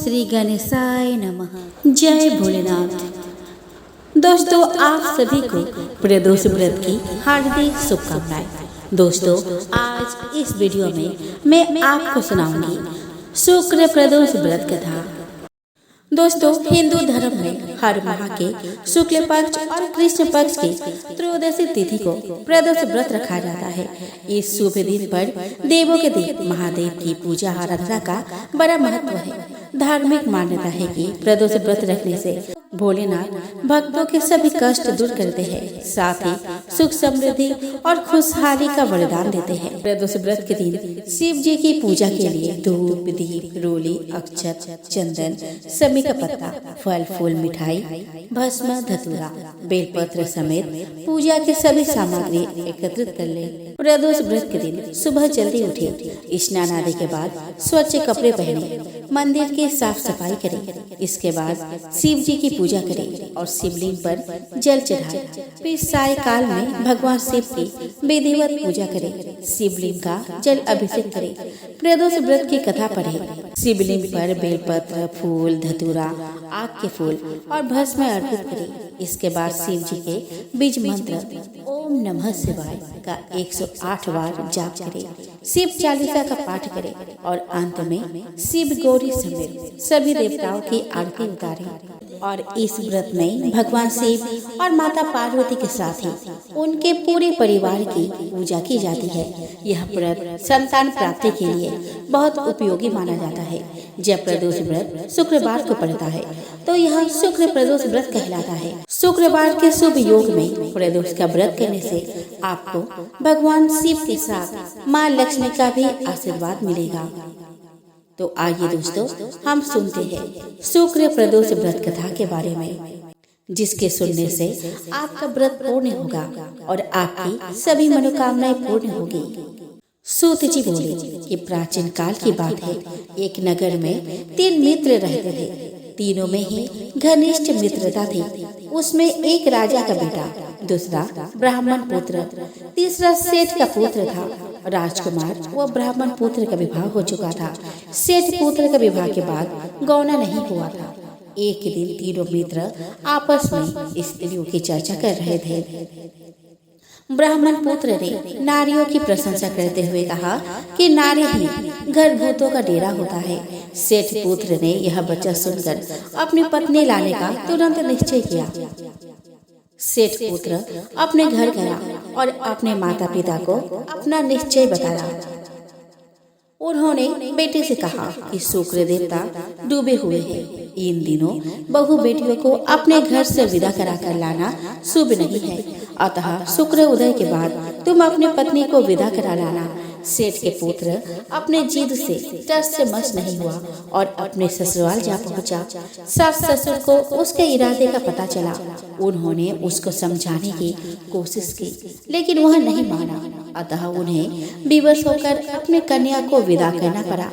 श्री गणेशाय नमः। जय भोलेनाथ। दोस्तों, आप सभी को प्रदोष व्रत की हार्दिक शुभकामनाएं। दोस्तों, आज इस वीडियो में मैं आपको सुनाऊंगी शुक्र प्रदोष व्रत कथा। दोस्तों, हिंदू धर्म में हर माह के शुक्ल पक्ष और कृष्ण पक्ष की त्रयोदशी तिथि को प्रदोष व्रत रखा जाता है। इस शुभ दिन पर देवों के देव महादेव की पूजा आराधना का बड़ा महत्व है। धार्मिक मान्यता है कि प्रदोष व्रत रखने से भोलेनाथ भक्तों के सभी कष्ट दूर करते हैं, साथ ही सुख समृद्धि और खुशहाली का वरदान देते हैं। प्रदोष व्रत के दिन शिव जी की पूजा के लिए धूप, दीप, रोली, अक्षत, चंदन, समी का पत्ता, फल फूल, मिठाई, भस्म, धतूरा, बेलपत्र समेत पूजा के सभी सामग्री एकत्रित कर ले। प्रदोष व्रत के दिन सुबह जल्दी उठे, स्नान आदि के बाद स्वच्छ कपड़े पहने, मंदिर की साफ सफाई करें। इसके बाद शिव जी की पूजा करें और शिवलिंग पर जल चढ़ाएं। फिर सायकाल में भगवान शिव की विधिवत पूजा करें। शिवलिंग का जल अभिषेक करें। प्रदोष व्रत की कथा पढ़ें। शिवलिंग पर बेलपत्र, फूल, धतूरा, आग के फूल और भस्म अर्पित करें। इसके बाद शिव जी के बीज मंत्र ओम नमः शिवाय का 108 बार जाप करें। शिव चालीसा का पाठ करें और अंत में शिव गौरी समेत सभी देवताओं की आरती उतारें। और इस व्रत में भगवान शिव और माता पार्वती के साथ ही उनके पूरे परिवार की पूजा की जाती है। यह व्रत संतान प्राप्ति के लिए बहुत उपयोगी माना जाता है। जब प्रदोष व्रत शुक्रवार को पड़ता है तो यह शुक्र प्रदोष व्रत कहलाता है। शुक्रवार के शुभ योग में प्रदोष का व्रत करने से आपको भगवान शिव के साथ माँ लक्ष्मी का भी आशीर्वाद मिलेगा। तो आइए दोस्तों, हम सुनते हैं शुक्र प्रदोष व्रत कथा के बारे में, जिसके सुनने से आपका व्रत पूर्ण होगा और आपकी सभी मनोकामनाएं पूर्ण होगी। सूत जी बोले कि प्राचीन काल की बात है। एक नगर में 3 मित्र रहते थे। तीनों में ही घनिष्ठ मित्रता थी। उसमें एक राजा का बेटा, दूसरा ब्राह्मण पुत्र, तीसरा सेठ का पुत्र था। राजकुमार व ब्राह्मण पुत्र का विवाह हो चुका था। सेठ पुत्र का विवाह के बाद गौना नहीं हुआ था। एक दिन तीनों मित्र आपस में स्त्रियों की चर्चा कर रहे थे। ब्राह्मण पुत्र ने नारियों की प्रशंसा करते हुए कहा कि नारी ही घर भूतों का डेरा होता है। सेठ पुत्र ने यह वचन सुनकर अपनी पत्नी लाने का तुरंत निश्चय किया। सेठ पुत्र अपने घर गया और अपने माता पिता को अपना निश्चय बताया। उन्होंने बेटे से कहा कि शुक्र देवता डूबे हुए हैं। इन दिनों बहु बेटियों को अपने घर से विदा कराकर लाना शुभ नहीं है। अतः शुक्र उदय के बाद तुम अपनी पत्नी को विदा करा लाना। सेठ के पुत्र अपने जिद से टस से मस नहीं हुआ और अपने ससुराल जा पहुंचा। सास ससुर को उसके इरादे का पता चला। उन्होंने उसको समझाने की कोशिश की, लेकिन वह नहीं माना। अतः उन्हें विवश होकर अपने कन्या को विदा करना पड़ा।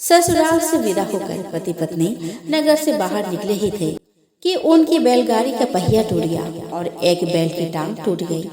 ससुराल से विदा होकर पति पत्नी नगर से बाहर निकले ही थे कि उनकी बैलगाड़ी का पहिया टूट गया और एक बैल की टांग टूट गई।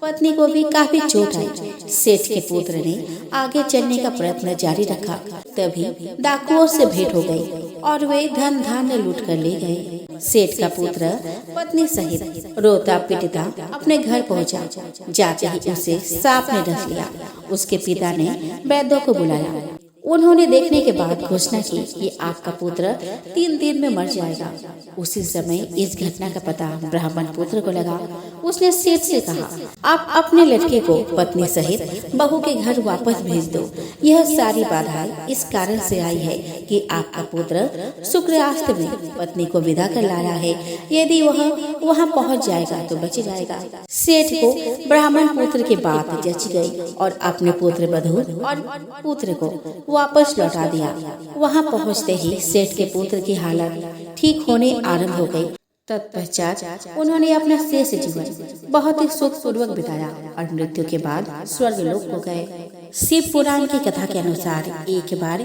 पत्नी को भी काफी चोट आई। सेठ के पुत्र ने आगे चलने का प्रयत्न जारी रखा। तभी डाकुओं से भेंट हो गई और वे धन धान्य लूट कर ले गए। सेठ का पुत्र पत्नी सहित रोता पिटता अपने घर पहुंचा। जाते ही उसे सांप ने डस लिया। उसके पिता ने वैद्यों को बुलाया। उन्होंने देखने के बाद घोषणा की कि आपका पुत्र 3 दिन में मर जाएगा। उसी समय इस घटना का पता ब्राह्मण पुत्र को लगा। उसने सेठ से कहा, आप अपने लड़के को पत्नी सहित बहू के घर वापस भेज दो। यह सारी बाधाएं इस कारण से आई है कि आपका पुत्र शुक्रास्त में पत्नी को विदा कर ला रहा है। यदि वह वहां पहुंच जाएगा तो बच जाएगा। सेठ को ब्राह्मण पुत्र की बात जच गई और अपने पुत्र वधू और पुत्र को वापस लौटा दिया। वहां पहुंचते ही सेठ के पुत्र की हालत ठीक होने आरंभ हो गई। तत्पश्चात उन्होंने अपना शेष जीवन बहुत ही सुखपूर्वक बिताया और मृत्यु के बाद स्वर्ग लोक हो गए। शिव पुराण की कथा के अनुसार एक बार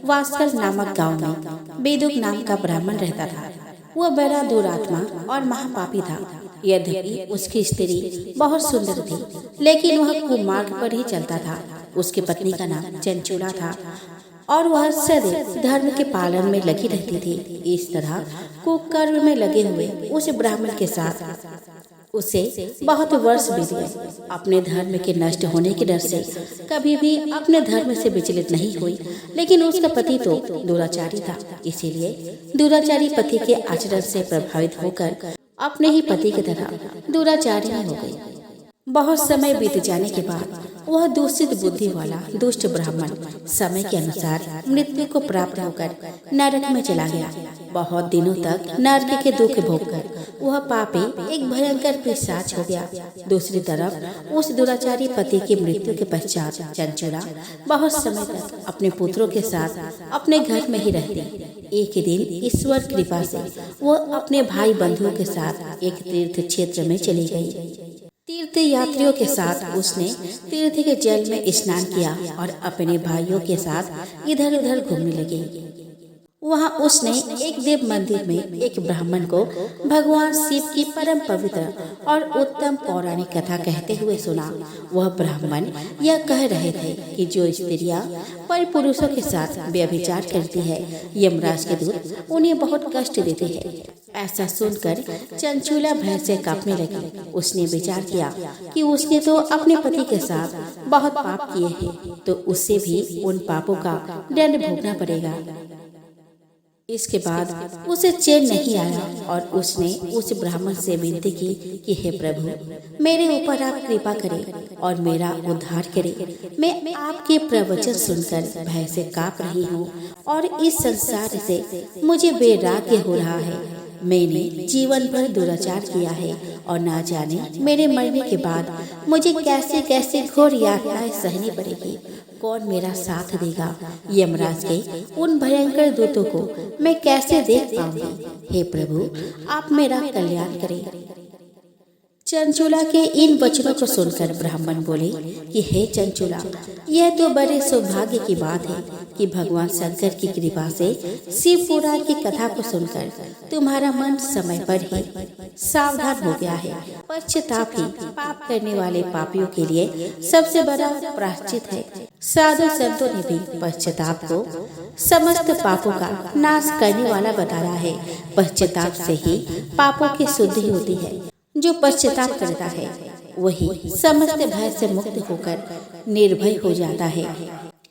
वास्कल नामक गांव में बेदुक नाम का ब्राह्मण रहता था। वह बड़ा दुरात्मा और महापापी था। यद्यपि उसकी स्त्री बहुत सुंदर थी, लेकिन वह कुमार्ग पर ही चलता था। उसकी पत्नी का नाम चंचूला था और वह सदैव धर्म के पालन में लगी रहती थी। इस तरह कुकर्म में लगे हुए उस ब्राह्मण के साथ उसे बहुत वर्ष बीत गए। अपने धर्म के नष्ट होने के डर से कभी भी अपने धर्म से विचलित नहीं हुई, लेकिन उसका पति तो दुराचारी था। इसीलिए दुराचारी पति के आचरण से प्रभावित होकर अपने ही पति की तरह दुराचारी हो गई। बहुत समय बीत जाने के बाद वह दूषित बुद्धि वाला दुष्ट ब्राह्मण समय के अनुसार मृत्यु को प्राप्त होकर नरक में चला गया। बहुत दिनों तक नरक के दुख भोगकर वह पापी एक भयंकर पिशाच हो गया। दूसरी तरफ उस दुराचारी पति की मृत्यु के पश्चात चंचुला बहुत समय तक अपने पुत्रों के साथ अपने घर में ही रहती। एक दिन ईश्वर कृपा से वह अपने भाई बंधुओं के साथ एक तीर्थ क्षेत्र में चली गई। तीर्थ यात्रियों के साथ उसने तीर्थ के जल में स्नान किया और अपने भाइयों के साथ इधर उधर घूमने लगी। वहाँ उसने एक देव मंदिर में एक ब्राह्मण को भगवान शिव की परम पवित्र और उत्तम पौराणिक कथा कहते हुए सुना। वह ब्राह्मण यह कह रहे थे कि जो स्त्रियां पर पुरुषों के साथ व्यभिचार करती है, यमराज के दूत उन्हें बहुत कष्ट देते हैं। ऐसा सुनकर चंचुला भय से कांपने लगी। उसने विचार किया कि उसने तो अपने पति के साथ बहुत पाप किए हैं, तो उससे भी उन पापों का दंड भोगना पड़ेगा। इसके बाद उसे चैन नहीं आया और उसने उस ब्राह्मण से विनती की कि हे प्रभु, मेरे ऊपर आप कृपा करें और मेरा उद्धार करें। मैं आपके प्रवचन सुनकर भय से कांप रही हूँ और इस संसार से मुझे वैराग्य हो रहा है। मैंने जीवन भर दुराचार किया है और ना जाने मेरे मरने के बाद मुझे कैसे कैसे घोर यातनाएं सहनी पड़ेगी। कौन मेरा साथ देगा? यमराज के उन भयंकर दूतों को मैं कैसे देख पाऊंगी? हे प्रभु, आप मेरा कल्याण करें। चंचुला के इन वचनों को सुनकर ब्राह्मण बोले कि हे चंचुला, यह तो बड़े सौभाग्य की बात है कि भगवान शंकर की कृपा से शिव पुराण की कथा को सुनकर तुम्हारा मन समय पर ही सावधान हो गया है। पश्चाताप ही पाप करने वाले पापियों के लिए सबसे बड़ा प्रायश्चित है। साधु संतों ने भी पश्चाताप को समस्त पापों का नाश करने वाला बताया है। पश्चाताप से ही पापों की शुद्धि होती है। जो पश्चाताप करता है वही समस्त भय से मुक्त होकर निर्भय हो जाता है।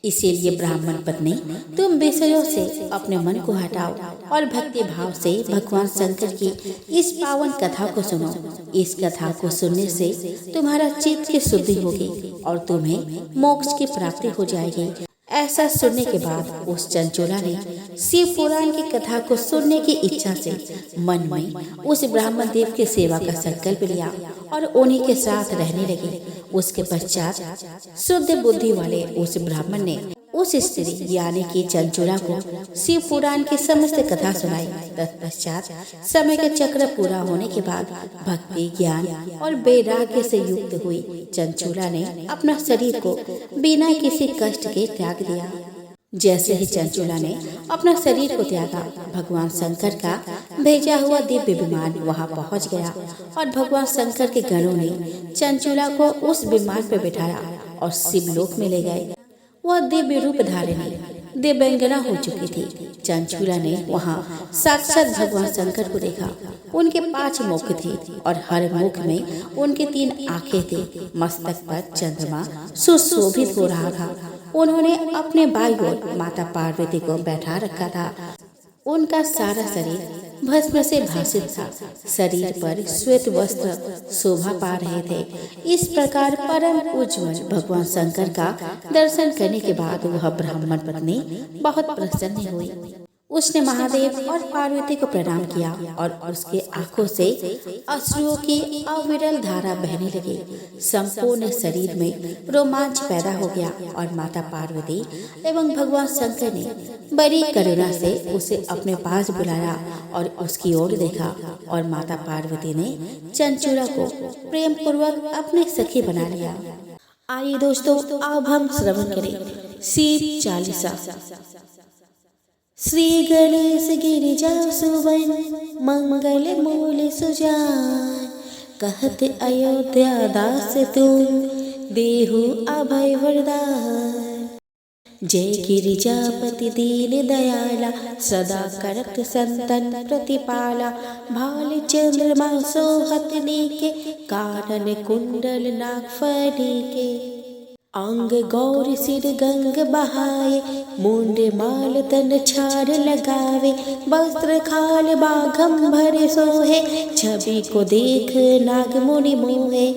इसीलिए ब्राह्मण पत्नी, तुम विषयों से अपने मन को हटाओ और भक्ति भाव से भगवान शंकर की इस पावन कथा को सुनो। इस कथा को सुनने से तुम्हारा चित्त की शुद्धि होगी और तुम्हें मोक्ष की प्राप्ति हो जाएगी। ऐसा सुनने के बाद उस चंचुला ने शिव पुराण की कथा को सुनने की इच्छा से मन में उस ब्राह्मण देव की सेवा का संकल्प लिया और उन्हीं के साथ रहने लगी। उसके पश्चात शुद्ध बुद्धि वाले उस ब्राह्मण ने उस स्त्री यानी कि चंचुला को शिव पुराण की समस्त कथा सुनाई। तत्पश्चात समय का चक्र पूरा होने के बाद भक्ति, ज्ञान और वैराग्य से युक्त हुई चंचुला ने अपना शरीर को बिना किसी कष्ट के त्याग दिया। जैसे ही चंचुला ने अपना शरीर को त्यागा, भगवान शंकर का भेजा हुआ दिव्य विमान वहां पहुंच गया और भगवान शंकर के गणों ने चंचुला को उस विमान पर बिठाया और शिवलोक में ले गए। वह दिव्य रूप धारिणी दिव्यांगना हो चुकी थी। चंचुला ने वहाँ साक्षात भगवान शंकर को देखा। उनके 5 मुख थे और हर मुख में उनके 3 आंखें थी। मस्तक पर चंद्रमा सुशोभित हो रहा था। उन्होंने अपने बाईं ओर माता पार्वती को बैठा रखा था। उनका सारा शरीर भस्म से भासित था। शरीर पर श्वेत वस्त्र शोभा पा रहे थे। इस प्रकार परम उज्ज्वल भगवान शंकर का दर्शन करने के बाद वह ब्राह्मण पत्नी बहुत प्रसन्न हुई। उसने महादेव और पार्वती को प्रणाम किया और उसके आंखों से अश्रुओं की अविरल धारा बहने लगी। संपूर्ण शरीर में रोमांच पैदा हो गया और माता पार्वती एवं भगवान शंकर ने बड़ी करुणा से उसे अपने पास बुलाया और उसकी ओर देखा और माता पार्वती ने चंचुला को प्रेम पूर्वक अपनी सखी बना लिया। आइए दोस्तों, अब हम श्रवण करें शिव चालीसा। श्री गणेश गिरिजा सुवन मंगल मूल सुजान, कहत अयोध्या दास तुम देहु अभय वरदान। जय गिरिजापति दीन दयाला, सदा करत संतन प्रतिपाला। भाल चंद्रमा सोहत नीके, कानन कुंडल नागफनी के। अंग गौर सिर गंग बहाए, मुंड माल तन छाड़ लगावे। वस्त्र खाल बाघंबर सोहे, छवि को देख नाग मुनि मोहे।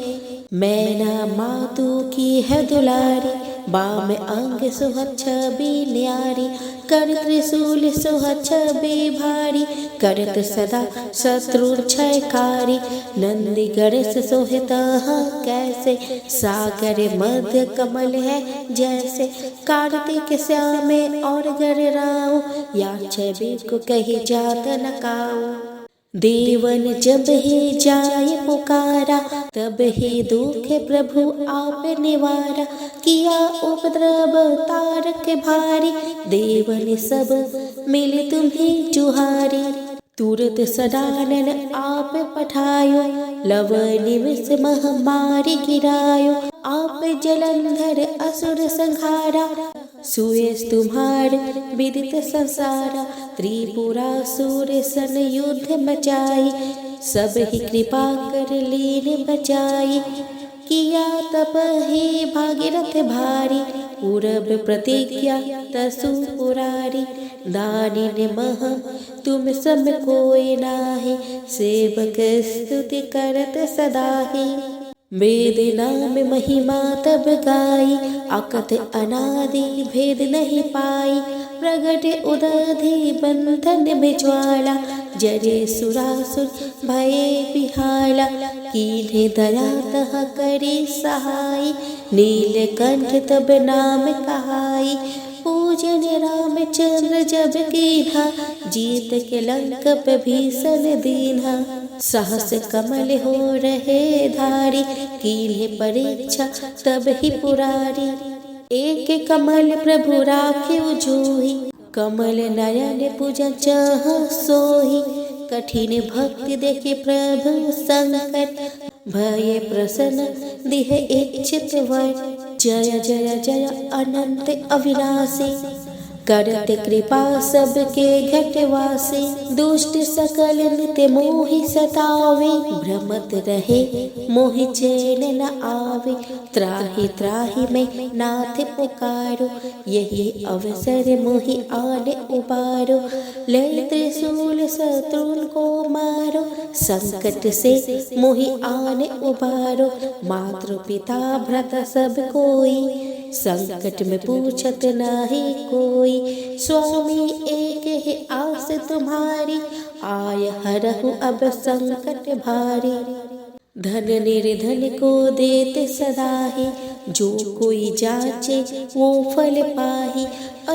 मैना मातु की है दुलारी, बाम अंग सुहत छवि न्यारी। कर त्रिशूल सुहत छवि भारी, करत सदा शत्रु क्षयकारी। नंदी गरस सोहत कैसे, सागर मध्य कमल है जैसे। कार्तिक श्याम और गर राव, या छवि को कही जात न काऊ। देवन जब ही जाय पुकारा, तब ही दुख प्रभु आप निवारा। किया उपद्रव तारक भारी, देवन सब मिल तुम्हें जुहारी। तुरत सदानन आप पठायो, लव निमिष महामारी गिरायो। आप जलंधर असुर संहारा, सुयस तुम्हार विदित संसारा। त्रिपुरासुर सन युद्ध मचाई, सब ही कृपा कर लीन बचाई। किया तप ही भागीरथ भारी, पूरब प्रतिज्ञा तसु पुरारी। दानिन मह तुम सब कोई नाही, सेवक स्तुति करत सदाही। वेद नाम महिमा तब गाई, अकथ अनादि भेद नहीं पाई। प्रगट उदधि बंधन में ज्वाला, जरे सुरासुर भये बिहाला। कीन्हे दया तह करी सहाय, नीलकंठ तब नाम कहाई। पूजन रामचंद्र जब कीन्हा, जीत के लंक पे भीषण दीन्हा। सहस कमल हो रहे धारी, कीन्हे परीक्षा तब ही पुरारी। एक कमल प्रभु राखे जोही, कमल नयन पूजन चाह सोही। कठिन भक्ति देखे प्रभु संकट, भय प्रसन्न दिह इच्छित वर। जय जय जय अनंत अविनाशी, करत कृपा सबके घटवासी। दुष्ट सकल नित्य मोहि सतावे, भ्रमत रहे मोहि चैन न आवे। त्राहि त्राहि मैं नाथ पुकारो, यही अवसर मोहि आने उबारो। ले त्रिशूल शत्रुन को मारो, संकट से मोहि आने उबारो। मातृ पिता भ्रत सब कोई, संकट में पूछत नाही कोई। स्वामी एक ही आस तुम्हारी, आय हरहु अब संकट भारी। धन निर्धन को देते सदाही, जो कोई जाचे वो फल पाही।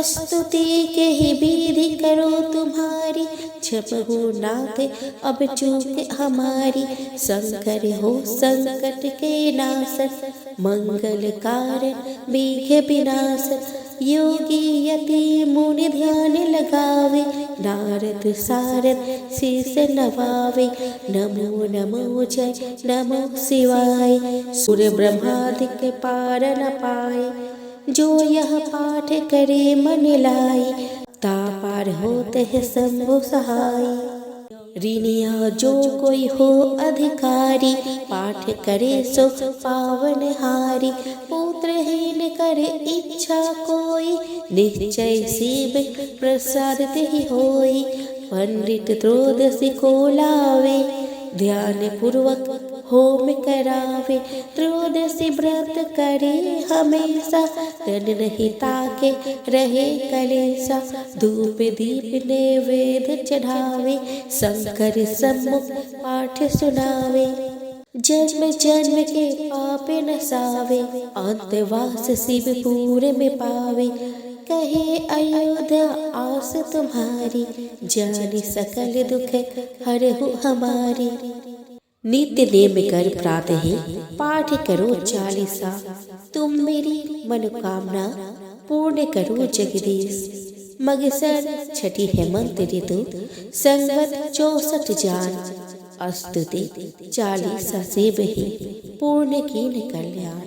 स्तुति के ही विधि करो तुम्हारी, छपहु नाथ अब चूक हमारी। शंकर हो संकट के नाशक, मंगल कारण विघ्न विनाशक। योगी यति मुनि ध्यान लगावे, नारद सारद शीस नवावे। नमो नमो जय नमो शिवाय, सूर्य ब्रह्मादिक पार न पाए। जो यह पाठ करे मन लाई, ता पार होते है शंभु सहाय। ऋणिया जो कोई हो अधिकारी, पाठ करे सो पावन हारी। पुत्रहीन करे इच्छा कोई, निश्चय शिव प्रसाद ही होई। पंडित त्रयोदशी को लावे, ध्यान पूर्वक होम करावे। त्रयोदशी व्रत करे हमेशा, तन नहीं ताके रहे कलेसा। धूप दीप नैवेद्य चढ़ावे, शंकर सम्मुख पाठ सुनावे। जन्म जन्म के पाप नसावे, अंतवास शिव पूरे में पावे। कहे अयोध्या आस तुम्हारी, जानी सकल दुख हरहु हमारी। नित्य नेम कर प्रातः पाठ करो 40। तुम मेरी मनोकामना पूर्ण करो जगदीश। मगसर छठी हेमंत ऋतु, संवत 64 जान। स्तुति 40 से बही पूर्ण कीन कल्याण।